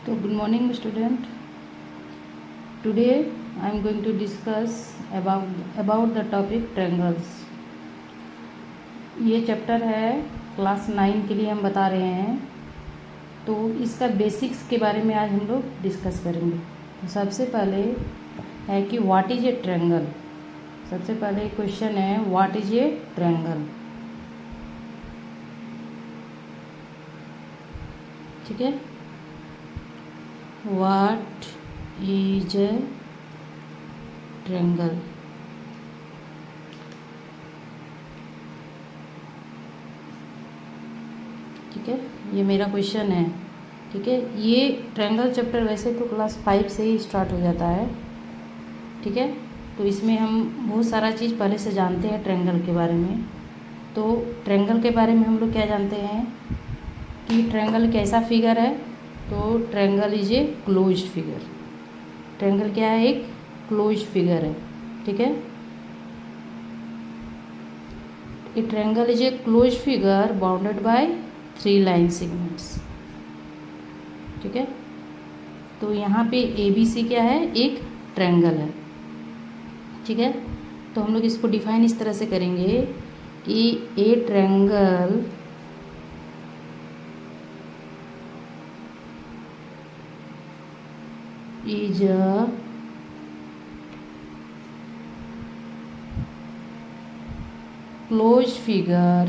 So good morning student. Today I am going to discuss about the topic triangles. ये chapter है class 9 के लिए हम बता रहे हैं, तो इसका बेसिक्स के बारे में आज हम लोग डिस्कस करेंगे। तो सबसे पहले है कि व्हाट इज ए ट्रायंगल। सबसे पहले क्वेश्चन है व्हाट इज ए ट्रायंगल। ठीक है, व्हाट इज ए ट्रायंगल। ठीक है, ये मेरा क्वेश्चन है। ठीक है, ये ट्रायंगल चैप्टर वैसे तो क्लास 5 से ही स्टार्ट हो जाता है। ठीक है, तो इसमें हम बहुत सारा चीज़ पहले से जानते हैं ट्रायंगल के बारे में। तो ट्रायंगल के बारे में हम लोग क्या जानते हैं कि ट्रायंगल कैसा फिगर है। तो triangle is a closed figure. Triangle क्या है? एक क्लोज्ड फिगर है। ठीक है, ए triangle is a closed figure bounded by 3 line segments. ठीक है, तो यहाँ पे ABC क्या है? एक ट्रायंगल है। ठीक है, तो हम लोग इसको डिफाइन इस तरह से करेंगे कि ए triangle is a closed figure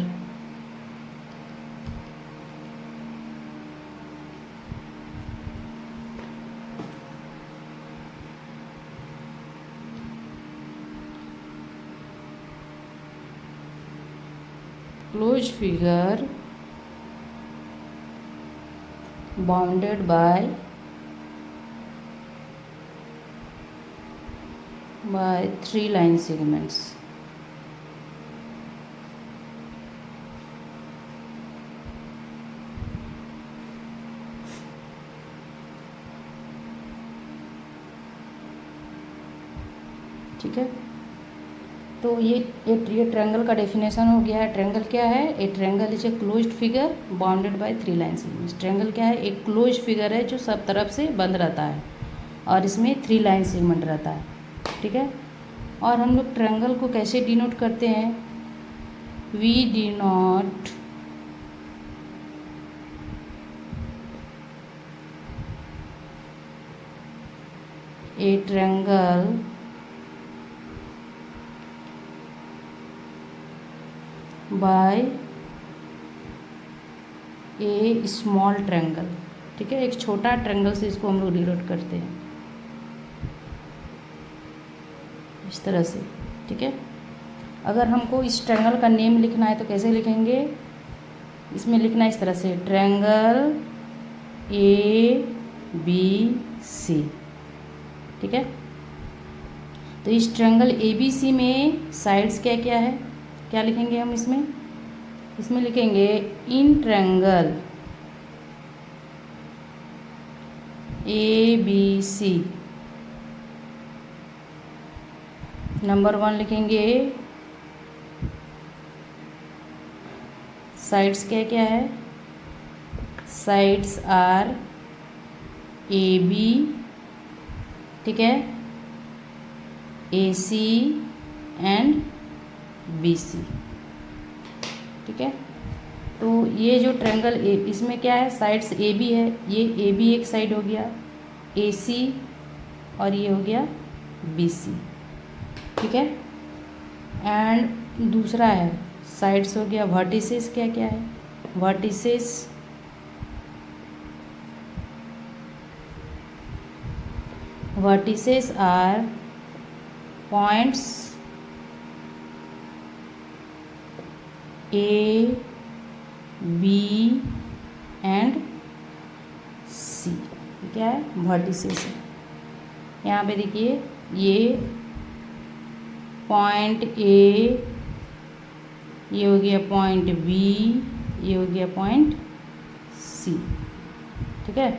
bounded by 3 line segments। ठीक है, तो ये ट्रायंगल का डेफिनेशन हो गया है। ट्रायंगल क्या है? ए triangle is a closed figure bounded by 3 line segments. Triangle क्या है? एक क्लोज्ड फिगर है जो सब तरफ से बंद रहता है और इसमें 3 लाइन सेगमेंट रहता है। ठीक है, और हम लोग ट्रायंगल को कैसे डिनोट करते हैं? We denote a triangle by a small triangle. ठीक है, एक छोटा ट्रायंगल से इसको हम लोग डिनोट करते हैं इस तरह से। ठीक है, अगर हमको इस ट्रायंगल का नेम लिखना है तो कैसे लिखेंगे? इसमें लिखना है इस तरह से, ट्रायंगल ABC। ठीक है, तो इस ट्रायंगल ABC में साइड्स क्या क्या है? क्या लिखेंगे हम इसमें लिखेंगे इन ट्रायंगल ABC नंबर 1 लिखेंगे साइड्स क्या क्या है? Sides are AB। ठीक है, AC एंड BC। ठीक है, तो ये जो ट्रायंगल इसमें क्या है? साइड्स AB है, ये AB एक साइड हो गया, AC और ये हो गया BC। ठीक है, एंड दूसरा है साइड्स हो गया, वर्टिसेस क्या क्या है? Vertices are points A, B and C। क्या है? वर्टिसेस है। यहाँ पे देखिए, ये पॉइंट A, ये हो गया पॉइंट B, ये हो गया पॉइंट C। ठीक है,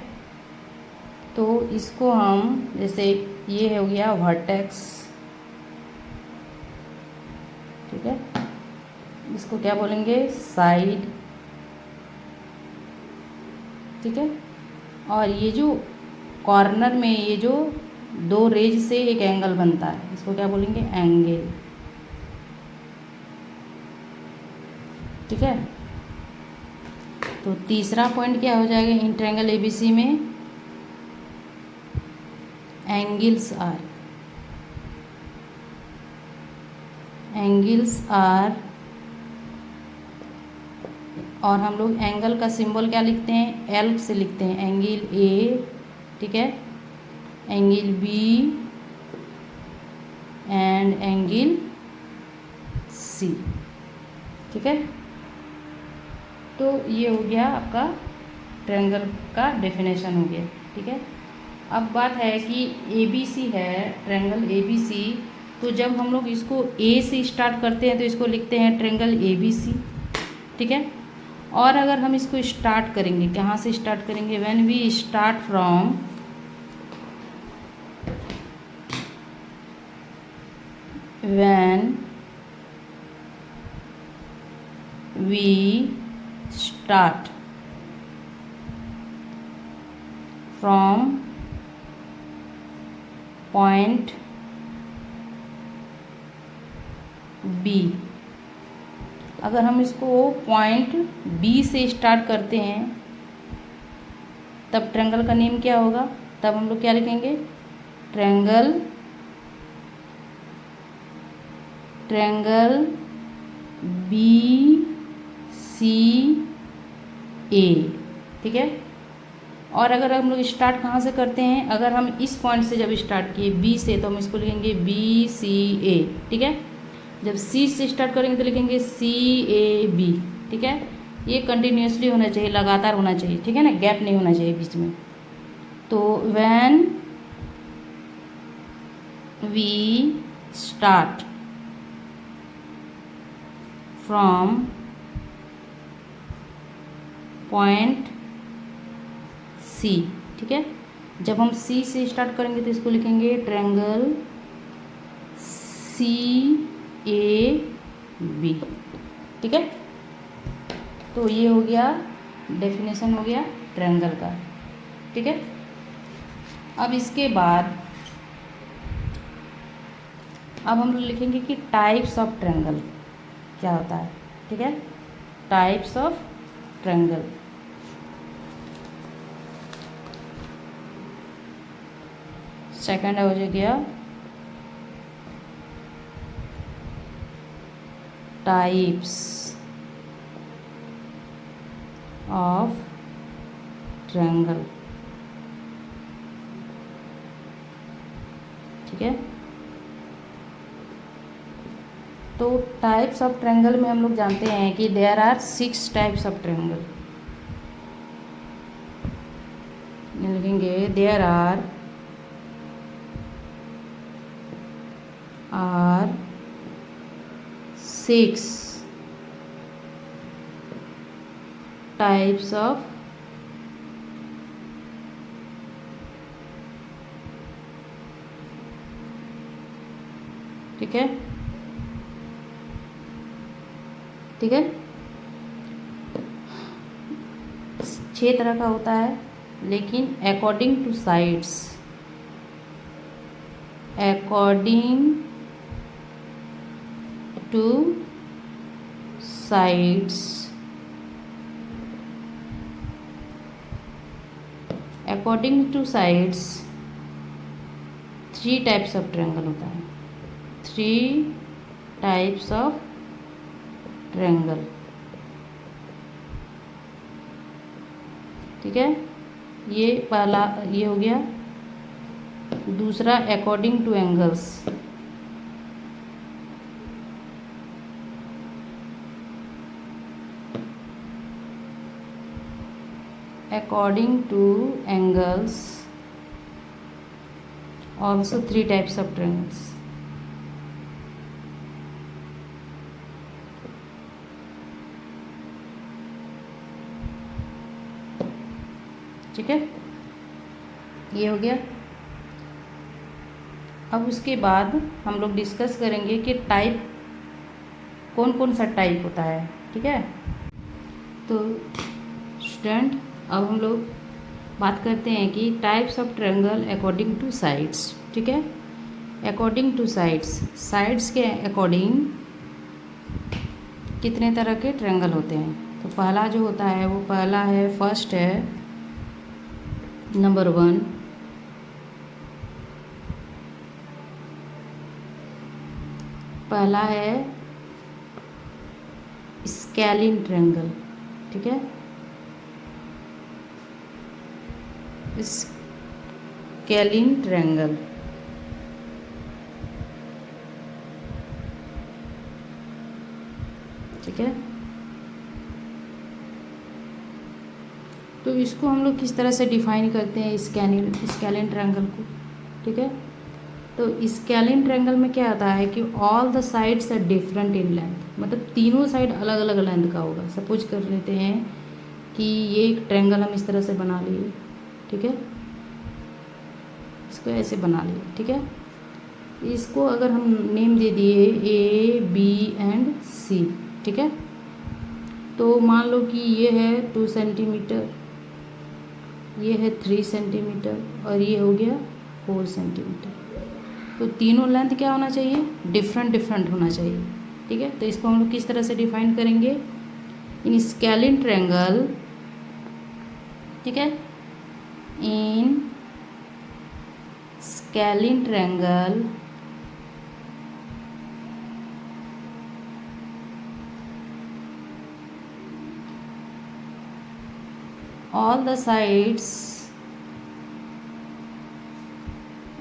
तो इसको हम जैसे ये हो गया वर्टेक्स। ठीक है, इसको क्या बोलेंगे? साइड। ठीक है, और ये जो कॉर्नर में ये जो दो रेज से एक एंगल बनता है, इसको क्या बोलेंगे? एंगल। ठीक है, तो तीसरा पॉइंट क्या हो जाएगा इन ट्रायंगल एबीसी में? एंगल्स आर और हम लोग एंगल का सिंबल क्या लिखते हैं? एल से लिखते हैं। एंगल ए, ठीक है, angle B and angle C. ठीक है, तो ये हो गया आपका ट्रायंगल का डेफिनेशन हो गया। ठीक है, अब बात है कि ABC है, ट्रायंगल ABC, तो जब हम लोग इसको A से स्टार्ट करते हैं तो इसको लिखते हैं ट्रायंगल ABC। ठीक है, और अगर हम इसको स्टार्ट करेंगे, कहाँ से स्टार्ट करेंगे? When we start from point B। अगर हम इसको पॉइंट B से स्टार्ट करते हैं तब ट्रायंगल का नेम क्या होगा? तब हम लोग क्या लिखेंगे? Triangle BCA। ठीक है, और अगर हम लोग स्टार्ट कहाँ से करते हैं? अगर हम इस पॉइंट से जब स्टार्ट किए B से, तो हम इसको लिखेंगे BCA। ठीक है, जब C से स्टार्ट करेंगे तो लिखेंगे CAB। ठीक है, ये कंटिन्यूसली होना चाहिए, लगातार होना चाहिए। ठीक है ना, गैप नहीं होना चाहिए बीच में। तो when we start from point C, ठीक है, जब हम C से स्टार्ट करेंगे तो इसको लिखेंगे ट्रायंगल CAB। ठीक है, तो ये हो गया डेफिनेशन हो गया ट्रायंगल का। ठीक है, अब इसके बाद अब हम लोग लिखेंगे कि टाइप्स ऑफ ट्रायंगल क्या होता है। ठीक है, टाइप्स ऑफ ट्रायंगल। सेकंड हो गया टाइप्स ऑफ ट्रायंगल। ठीक है, तो टाइप्स ऑफ ट्रायंगल में हम लोग जानते हैं कि there are 6 types of triangle. लिखेंगे देयर आर 6 टाइप्स ऑफ ठीक है, ठीक है, 6 तरह का होता है, लेकिन according two sides, according two sides, according two sides 3 types of triangle होता है। 3 टाइप्स ऑफ ट्रायंगल। ठीक है, ये पहला ये हो गया। दूसरा according to angles, according to angles also 3 types of triangles। ठीक है, ये हो गया। अब उसके बाद हम लोग डिस्कस करेंगे कि टाइप कौन कौन सा टाइप होता है। ठीक है, तो स्टूडेंट अब हम लोग बात करते हैं कि types of triangle according two sides. ठीक है, अकॉर्डिंग टू साइड्स, साइड्स के अकॉर्डिंग कितने तरह के ट्रायंगल होते हैं। तो पहला जो होता है वो पहला है, फर्स्ट है नंबर 1, पहला है स्केलिन ट्रायंगल। ठीक है, स्केलिन ट्रायंगल। ठीक है, तो इसको हम लोग किस तरह से डिफाइन करते हैं स्केलिन ट्रायंगल को। ठीक है, तो स्केलिन ट्रायंगल में क्या आता है कि all the sides are different in length, मतलब तीनों साइड अलग अलग लेंथ का होगा। सपोज कर लेते हैं कि ये एक ट्रायंगल हम इस तरह से बना लिए। ठीक है, इसको ऐसे बना लिए। ठीक है, इसको अगर हम नेम दे दिए A, B एंड C। ठीक है, तो मान लो कि ये है 2 सेंटीमीटर, ये है 3 सेंटीमीटर और ये हो गया 4 सेंटीमीटर। तो तीनों लेंथ क्या होना चाहिए, डिफरेंट डिफरेंट होना चाहिए। ठीक है, तो इसको हम लोग किस तरह से डिफाइन करेंगे, इन स्केलिन ट्रायंगल। ठीक है, in scalene triangle all the sides,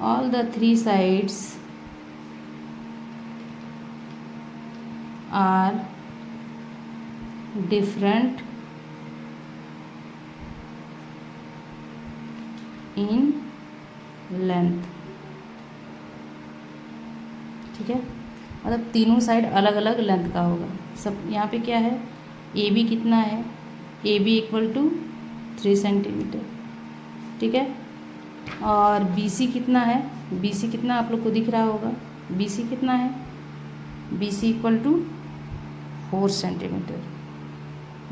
all the 3 sides are different in length। ठीक है, मतलब तीनों साइड अलग अलग लेंथ का होगा। सब यहाँ पे क्या है, ए बी कितना है, A B equal to 3 centimetre. ठीक है, और बी सी कितना है, बी सी कितना आप लोग को दिख रहा होगा, बी सी कितना है, B C equal to 4 centimetre,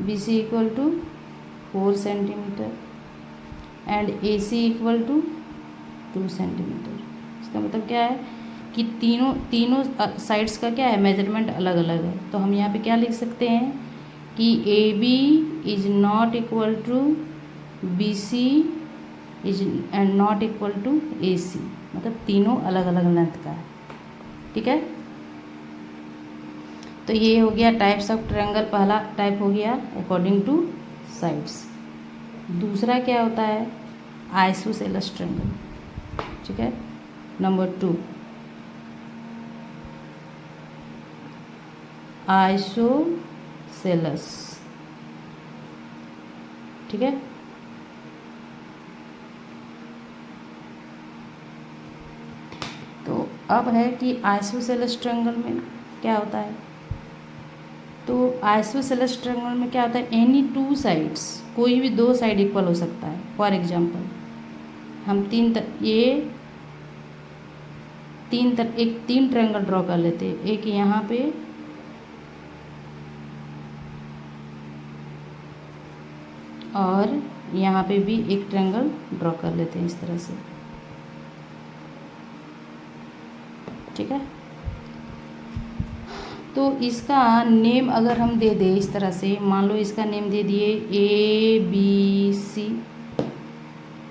B C equal to 4 centimetre and A C equal to 2 centimetre. इसका मतलब क्या है कि तीनों साइड्स का क्या है, मेजरमेंट अलग अलग है। तो हम यहाँ पे क्या लिख सकते हैं कि A B is not equal to B C is and not equal to A C, मतलब तीनों अलग अलग लेंथ का है। ठीक है, तो ये हो गया टाइप्स ऑफ ट्रायंगल, पहला टाइप हो गया अकॉर्डिंग टू साइड्स। दूसरा क्या होता है, आइसोसेलेस ट्रायंगल। ठीक है, नंबर 2 आइसोसेलेस। ठीक है, तो अब है कि आइसोसेलेस ट्रायंगल में क्या होता है। तो आइसोसेलेस ट्रायंगल में क्या होता है, एनी 2 साइड्स, कोई भी 2 साइड इक्वल हो सकता है। फॉर एग्जांपल हम एक 3 ट्रायंगल ड्रॉ कर लेते हैं, एक यहाँ पे और यहाँ पे भी एक ट्रायंगल ड्रॉ कर लेते हैं इस तरह से। ठीक है, तो इसका नेम अगर हम दे दें इस तरह से, मान लो इसका नेम दे दिए ए बी सी,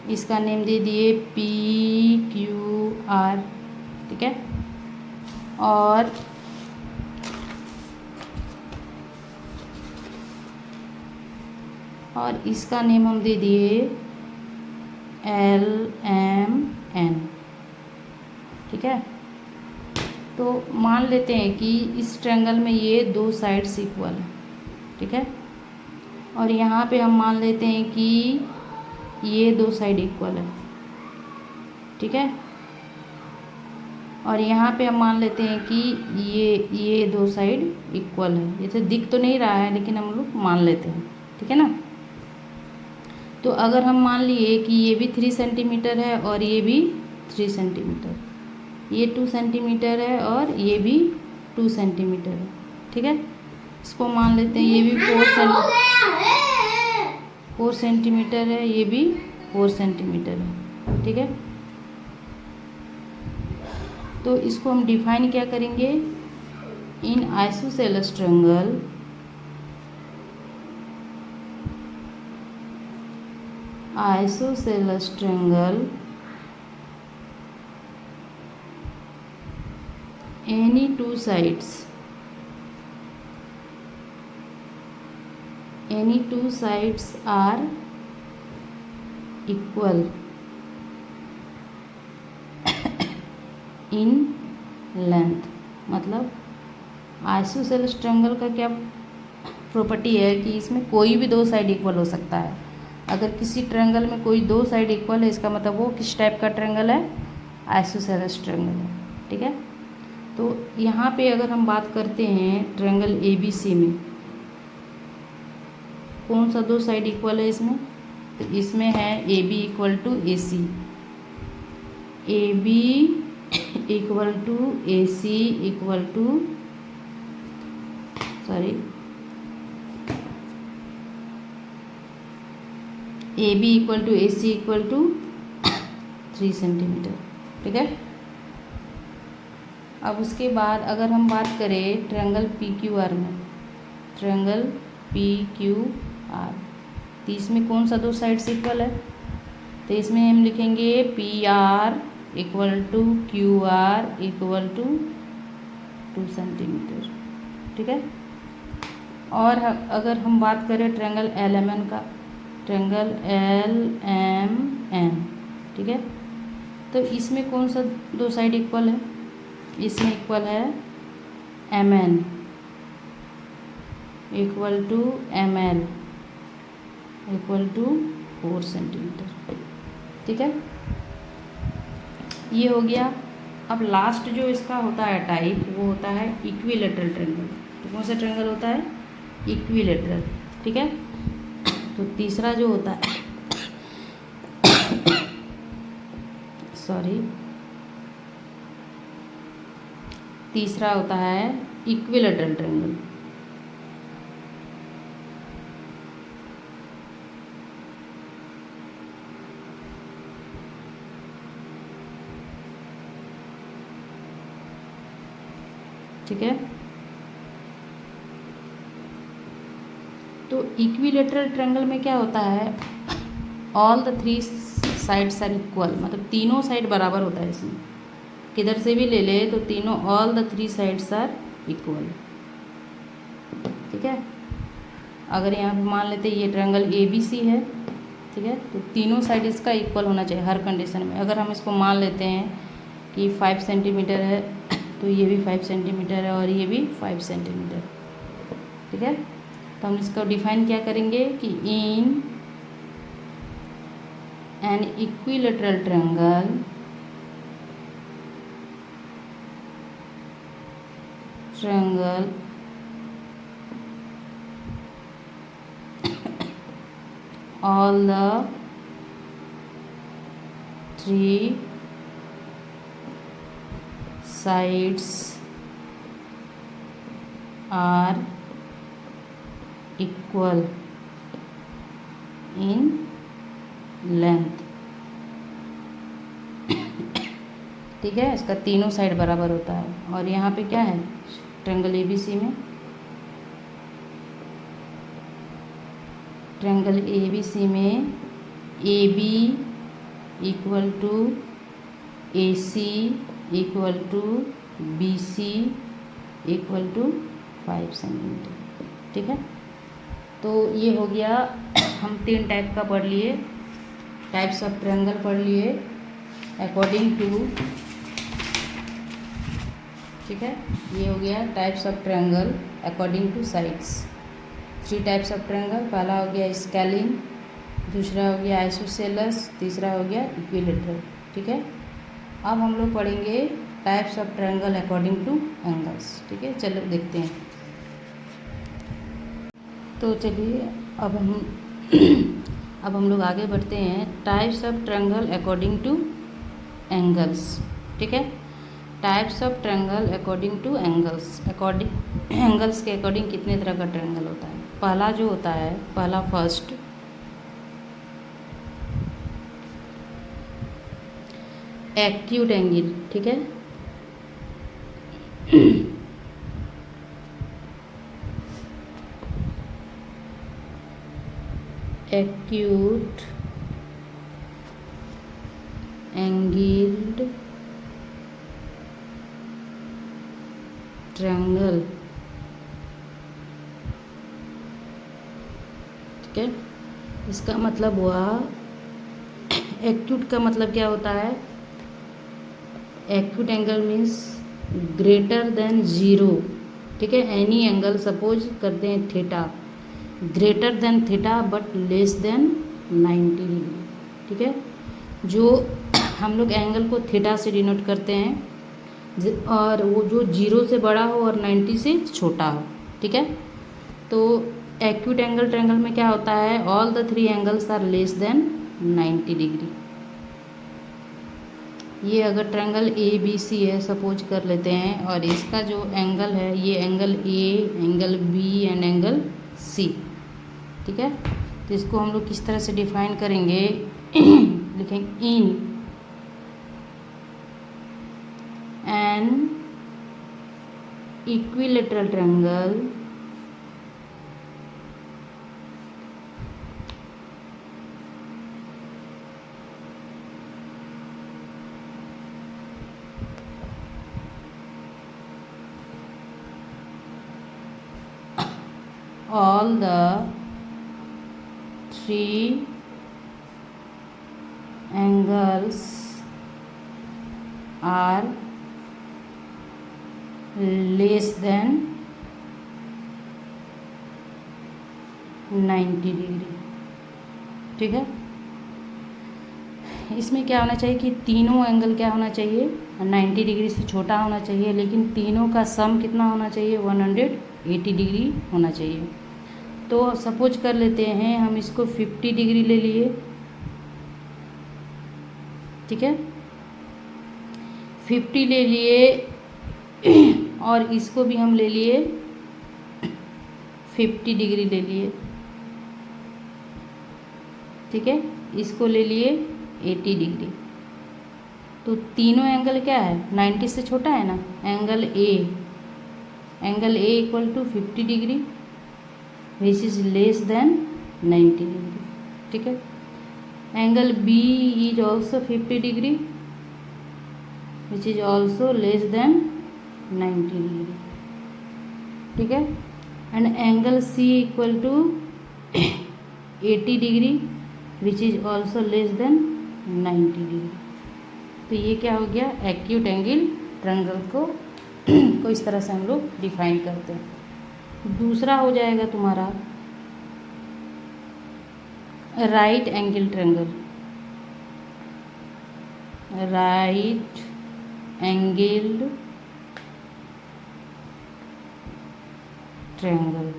इसका नेम दे दिए पी क्यू आर। ठीक है, और इसका नेम हम दे दिए एल एम एन। ठीक है, तो मान लेते हैं कि इस ट्रायंगल में ये 2 साइड्स इक्वल है। ठीक है, और यहाँ पे हम मान लेते हैं कि ये 2 साइड इक्वल है। ठीक है, और यहाँ पे हम मान लेते हैं कि ये 2 साइड इक्वल है। जैसे दिख तो नहीं रहा है लेकिन हम लोग मान लेते हैं। ठीक है ना, तो अगर हम मान लिए कि ये भी 3 सेंटीमीटर है और ये भी 3 सेंटीमीटर, ये 2 सेंटीमीटर है और ये भी 2 सेंटीमीटर है। ठीक है, इसको मान लेते हैं ये भी 4 सेंटीमीटर है, ये भी 4 सेंटीमीटर है। ठीक है, तो इसको हम डिफाइन क्या करेंगे, in isosceles triangle any two sides are equal in length। मतलब आइसोसेलेस ट्रायंगल का क्या प्रॉपर्टी है कि इसमें कोई भी दो साइड इक्वल हो सकता है। अगर किसी ट्रायंगल में कोई दो साइड इक्वल है, इसका मतलब वो किस टाइप का ट्रायंगल है, आइसोसेलेस ट्रायंगल है। ठीक है, तो यहाँ पे अगर हम बात करते हैं ट्रायंगल ABC में कौन सा दो साइड इक्वल है इसमें, तो इसमें है AB equal to AC, AB equal to AC equal to AB equal to AC equal to 3 centimetre. ठीक है, अब उसके बाद अगर हम बात करें ट्रायंगल PQR में, ट्रायंगल PQR, तो इसमें कौन सा दो साइड्स इक्वल है, तो इसमें हम लिखेंगे PR equal to QR equal to 2 centimetre. ठीक है, और अगर हम बात करें ट्रायंगल LMN का, ट्रायंगल LMN, ठीक है, तो इसमें कौन सा दो साइड इक्वल है, इसमें इक्वल है MN equal to ML equal to 4 centimetre. ठीक है, ये हो गया। अब लास्ट जो इसका होता है टाइप, वो होता है इक्विलेटरल ट्रायंगल। तो कौन सा ट्रायंगल होता है, इक्विलेटरल। ठीक है, तो तीसरा जो होता है तीसरा होता है इक्विलेटरल ट्रायंगल। ठीक है, तो इक्विलेटरल ट्रायंगल में क्या होता है, all the 3 sides are equal, मतलब तीनों साइड बराबर होता है। इसमें किधर से भी ले ले तो तीनों, all the 3 sides are equal. ठीक है, अगर यहाँ पे मान लेते ये ट्रायंगल ABC है, ठीक है, तो तीनों साइड इसका इक्वल होना चाहिए हर कंडीशन में। अगर हम इसको मान लेते हैं कि 5 सेंटीमीटर है, तो ये भी 5 सेंटीमीटर है और ये भी 5 सेंटीमीटर। ठीक है, तो हम इसको डिफाइन क्या करेंगे कि in an equilateral triangle all the 3 sides are equal in length। ठीक है, इसका तीनों साइड बराबर होता है। और यहाँ पे क्या है, ट्रायंगल ABC में, ट्रायंगल ABC में AB equal to AC equal to BC equal to 5 centimetre. ठीक है, तो ये हो गया, हम 3 टाइप का पढ़ लिए, टाइप्स ऑफ ट्रायंगल पढ़ लिए अकॉर्डिंग टू। ठीक है, ये हो गया types of triangle according two sides. 3 types of triangle, पहला हो गया स्केलिन, दूसरा हो गया आइसोसेलेस, तीसरा हो गया इक्विलेटरल। ठीक है, अब हम लोग पढ़ेंगे types of triangle according to angles. ठीक है, चलो देखते हैं। तो चलिए अब हम लोग आगे बढ़ते हैं, types of triangle according to angles. ठीक है, types of triangle according to angles. Angles के अकॉर्डिंग कितने तरह का ट्रायंगल होता है। पहला जो होता है, पहला फर्स्ट एक्यूट एंगल, ठीक है। एक्यूट एंगल्ड ट्रायंगल, ठीक है। इसका मतलब हुआ, एक्यूट का मतलब क्या होता है? Acute angle means greater than zero, ठीक है। एनी एंगल, सपोज करते हैं theta, greater than theta but less than 90 degree, ठीक है। जो हम लोग एंगल को थीटा से डिनोट करते हैं, और वो जो जीरो से बड़ा हो और 90 से छोटा हो, ठीक है। तो एक्यूट एंगल ट्रायंगल में क्या होता है? All the three angles are less than 90 degree. ये अगर ट्रायंगल ए बी सी है सपोज कर लेते हैं, और इसका जो एंगल है ये angle A, angle B and angle C, ठीक है। तो इसको हम लोग किस तरह से डिफाइन करेंगे? लिखेंगे in an equilateral triangle all the three angles are less than 90 degree, ठीक है। इसमें क्या होना चाहिए कि तीनों एंगल क्या होना चाहिए? 90 डिग्री से छोटा होना चाहिए, लेकिन तीनों का सम कितना होना चाहिए? 180 डिग्री होना चाहिए। तो सपोज कर लेते हैं हम इसको 50 डिग्री ले लिए, ठीक है। 50 ले लिए और इसको भी हम ले लिए 50 डिग्री ले लिए, ठीक है। इसको ले लिए 80 डिग्री। तो तीनों एंगल क्या है? 90 से छोटा है ना। Angle A equal to 50 degree which is less than 90 degree, ठीक है। Angle B is also 50 degree which is also less than 90 degree, ठीक है। And angle C equal to 80 degree which is also less than 90 degree. तो ये क्या हो गया? Acute angle triangle को इस तरह से हम लोग डिफाइन करते हैं। दूसरा हो जाएगा तुम्हारा right angle triangle. Right angled triangle,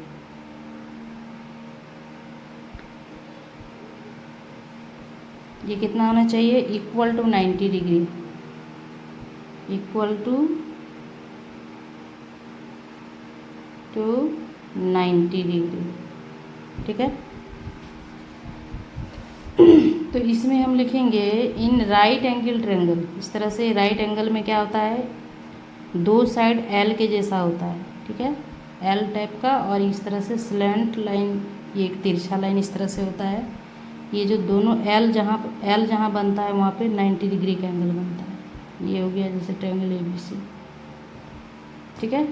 ये कितना होना चाहिए? Equal to 90 degree, equal to 90 degree, ठीक है। तो इसमें हम लिखेंगे इन राइट एंगल ट्रायंगल। इस तरह से राइट एंगल में क्या होता है? दो साइड एल के जैसा होता है, ठीक है, एल टाइप का, और इस तरह से स्लैंट लाइन, ये एक तिरछा लाइन इस तरह से होता है। ये जो दोनों एल जहाँ बनता है वहाँ पे 90 डिग्री का एंगल बनता है। ये हो गया जैसे ट्रायंगल ABC, ठीक है।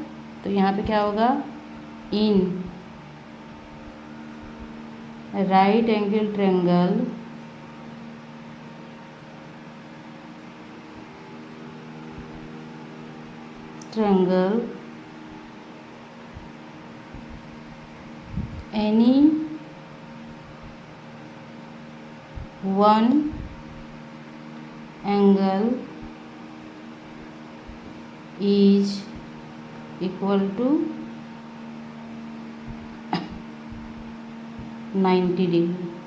तो यहाँ पे क्या होगा? In right angle triangle any one angle is equal to 90 degree.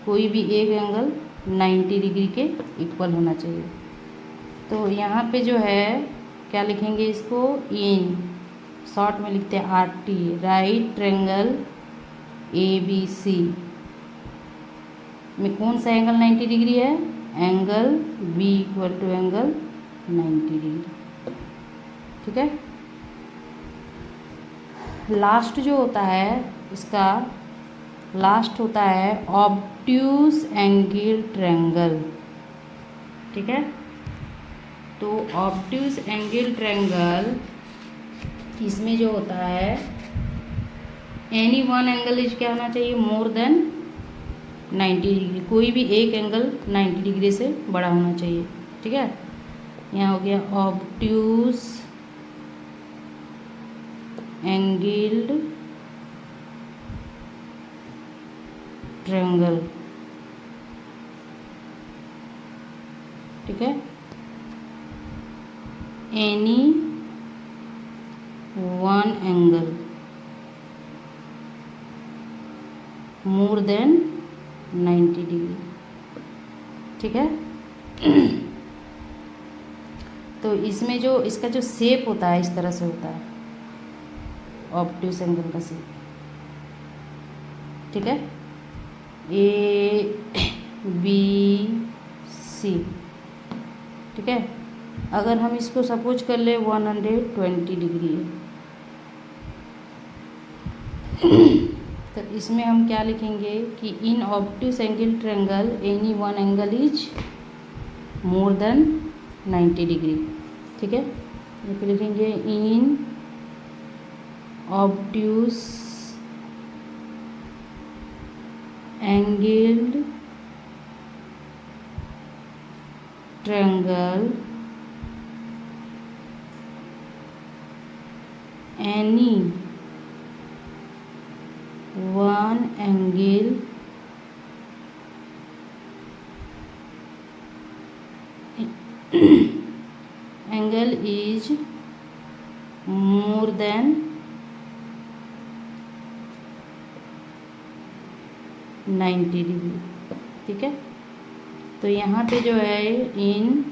कोई भी एक एंगल 90 डिग्री के इक्वल होना चाहिए। तो यहाँ पे जो है क्या लिखेंगे? इसको इन शॉर्ट में लिखते हैं RT, राइट ट्रायंगल ABC में कौन सा एंगल 90 डिग्री है? Angle B equal to angle 90 degree. ठीक है। लास्ट जो होता है इसका, लास्ट होता है ऑब्ट्यूज एंगल ट्रायंगल। ठीक है। तो ऑब्ट्यूज एंगल ट्रायंगल, इसमें जो होता है एनी वन एंगल इज क्या होना चाहिए, मोर देन 90 डिग्री। कोई भी एक एंगल 90 डिग्री से बड़ा होना चाहिए। ठीक है। यहाँ हो गया ऑब्ट्यूज एंगल्ड ट्रायंगल। ठीक है। एनी वन एंगल मोर देन 90 डिग्री। ठीक है। तो इसमें जो इसका जो शेप होता है इस तरह से होता है ऑब्ट्यूज एंगल का शेप। ठीक है। A B C. ठीक है। अगर हम इसको सपोज कर ले 120 डिग्री है, तो इसमें हम क्या लिखेंगे कि in obtuse angle triangle any one angle is more than 90 degree. ठीक है। ये फिर लिखेंगे in obtuse angled triangle any one angle is more than 90 degree. ठीक है। तो यहाँ पे जो है in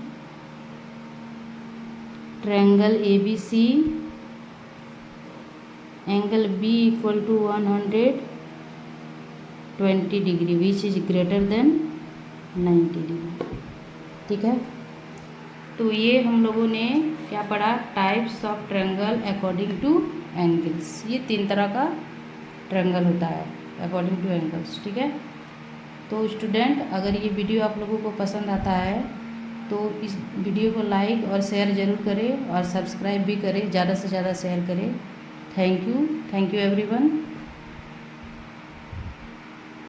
triangle ABC angle B equal to 120 degree which is greater than 90 degree. ठीक है। तो ये हम लोगों ने क्या पढ़ा, types of triangle according to angles. ये 3 तरह का ट्रायंगल होता है अकॉर्डिंग टू एंगल्स। ठीक है। तो स्टूडेंट, अगर ये वीडियो आप लोगों को पसंद आता है तो इस वीडियो को लाइक और शेयर ज़रूर करें और सब्सक्राइब भी करें, ज़्यादा से ज़्यादा शेयर करें। Thank you everyone.